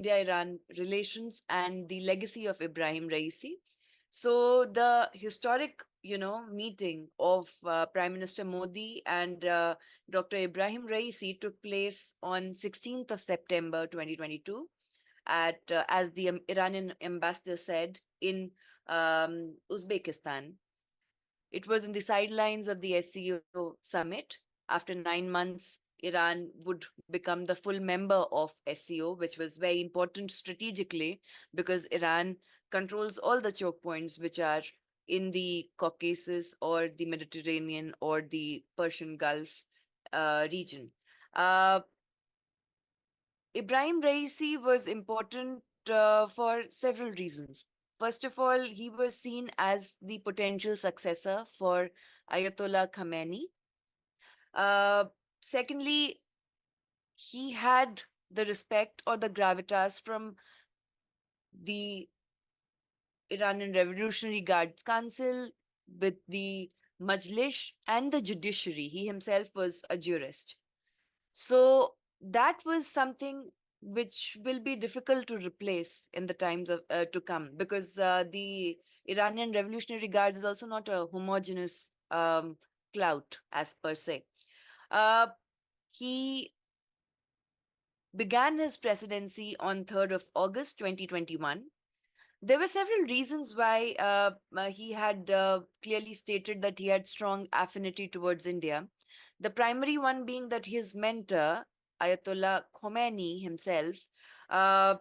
India-Iran relations and the legacy of Ibrahim Raisi. So the historic, meeting of Prime Minister Modi and Dr. Ibrahim Raisi took place on 16th of September 2022 at, as the Iranian ambassador said, in Uzbekistan. It was in the sidelines of the SCO summit. After 9 months, Iran would become the full member of SCO, which was very important strategically because Iran controls all the choke points which are in the Caucasus or the Mediterranean or the Persian Gulf region. Uh, Ibrahim Raisi was important for several reasons. First of all, he was seen as the potential successor for Ayatollah Khamenei. Uh, Secondly, he had the respect or the gravitas from the Iranian Revolutionary Guards Council with the Majlis and the judiciary. He himself was a jurist. So that was something which will be difficult to replace in the times of to come because the Iranian Revolutionary Guards is also not a homogeneous clout as per se. Uh, he began his presidency on 3rd of August 2021. There were several reasons why he had clearly stated that he had strong affinity towards India. The primary one being that his mentor, Ayatollah Khomeini himself, uh,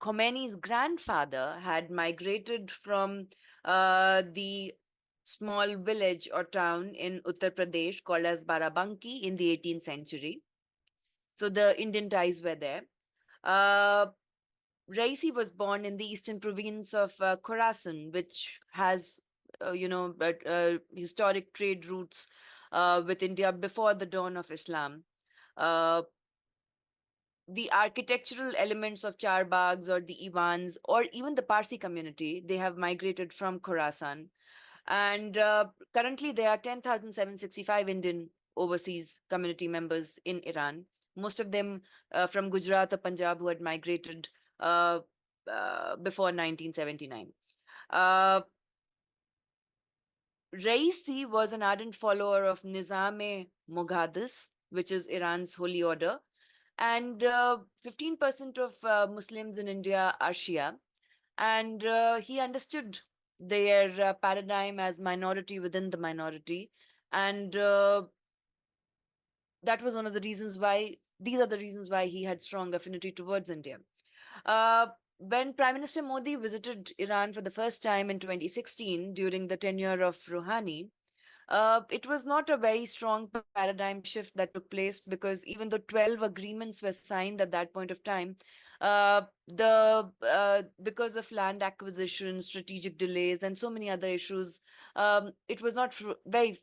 Khomeini's grandfather had migrated from the small village or town in Uttar Pradesh called as Barabanki in the 18th century. So the Indian ties were there. Uh, Raisi was born in the eastern province of Khorasan, which has, historic trade routes with India before the dawn of Islam. Uh, the architectural elements of charbags or the Ivans or even the Parsi community, they have migrated from Khorasan. And currently, there are 10,765 Indian overseas community members in Iran, most of them from Gujarat or Punjab who had migrated uh, before 1979. Uh, Raisi was an ardent follower of Nizam-e Mughadis, which is Iran's holy order, and 15% of Muslims in India are Shia. And he understood their paradigm as minority within the minority. And that was one of the reasons why, these are the reasons why he had strong affinity towards India. Uh, when Prime Minister Modi visited Iran for the first time in 2016 during the tenure of Rouhani, it was not a very strong paradigm shift that took place because even though 12 agreements were signed at that point of time, the because of land acquisition, strategic delays, and so many other issues, it was not very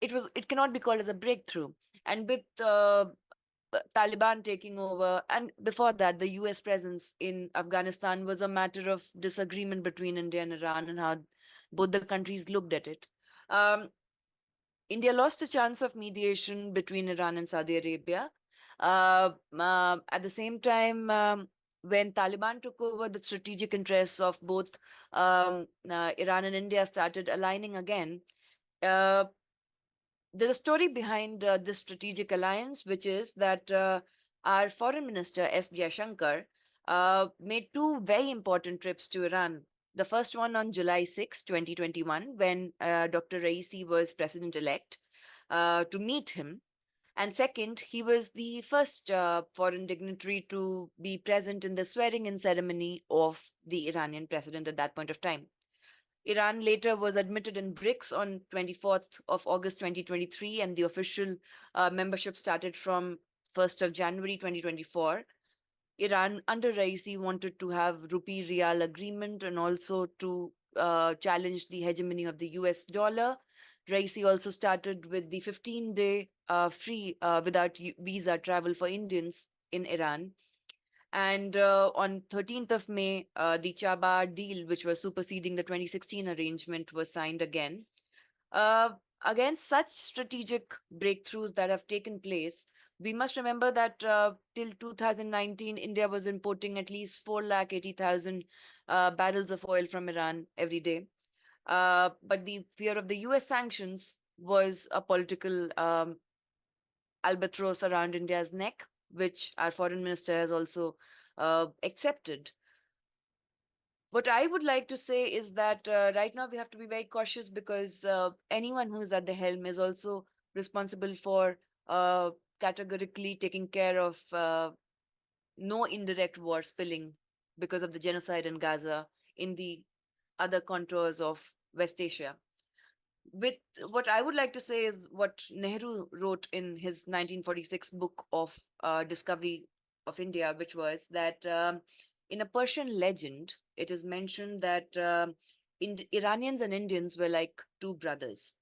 it cannot be called as a breakthrough. And with Taliban taking over, and before that, the US presence in Afghanistan was a matter of disagreement between India and Iran and how both the countries looked at it. Um, India lost a chance of mediation between Iran and Saudi Arabia. At the same time, when Taliban took over, the strategic interests of both Iran and India started aligning again. Uh, there's a story behind this strategic alliance, which is that our foreign minister, S. Jaishankar, made two very important trips to Iran. The first one on July 6, 2021, when Dr. Raisi was president elect, to meet him. And second, he was the first foreign dignitary to be present in the swearing in ceremony of the Iranian president at that point of time. Iran later was admitted in BRICS on 24th of August 2023, and the official membership started from 1st of January 2024. Iran under Raisi wanted to have rupee real agreement and also to challenge the hegemony of the US dollar. Raisi also started with the 15-day free without visa travel for Indians in Iran. And on 13th of May, the Chabahar deal, which was superseding the 2016 arrangement, was signed again. Uh, Against such strategic breakthroughs that have taken place, We must remember that till 2019, India was importing at least 480,000 barrels of oil from Iran every day. But the fear of the US sanctions was a political albatross around India's neck, which our foreign minister has also accepted. What I would like to say is that right now we have to be very cautious because anyone who is at the helm is also responsible for categorically taking care of no indirect war spilling because of the genocide in Gaza in the other contours of West Asia. With what I would like to say is what Nehru wrote in his 1946 book of Discovery of India, which was that in a Persian legend, it is mentioned that Iranians and Indians were like two brothers,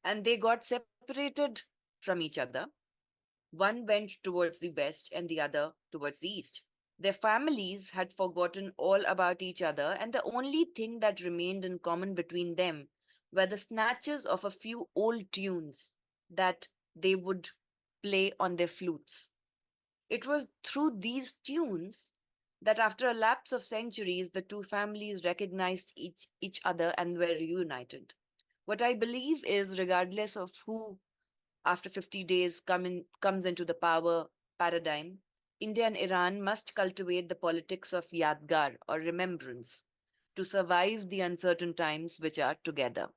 and they got separated from each other. One went towards the west and the other towards the east. Their families had forgotten all about each other, and the only thing that remained in common between them were the snatches of a few old tunes that they would play on their flutes. It was through these tunes that, after a lapse of centuries, the two families recognized each other and were reunited. What I believe is, regardless of who after 50 days comes into the power paradigm, India and Iran must cultivate the politics of yadgar or remembrance to survive the uncertain times which are together.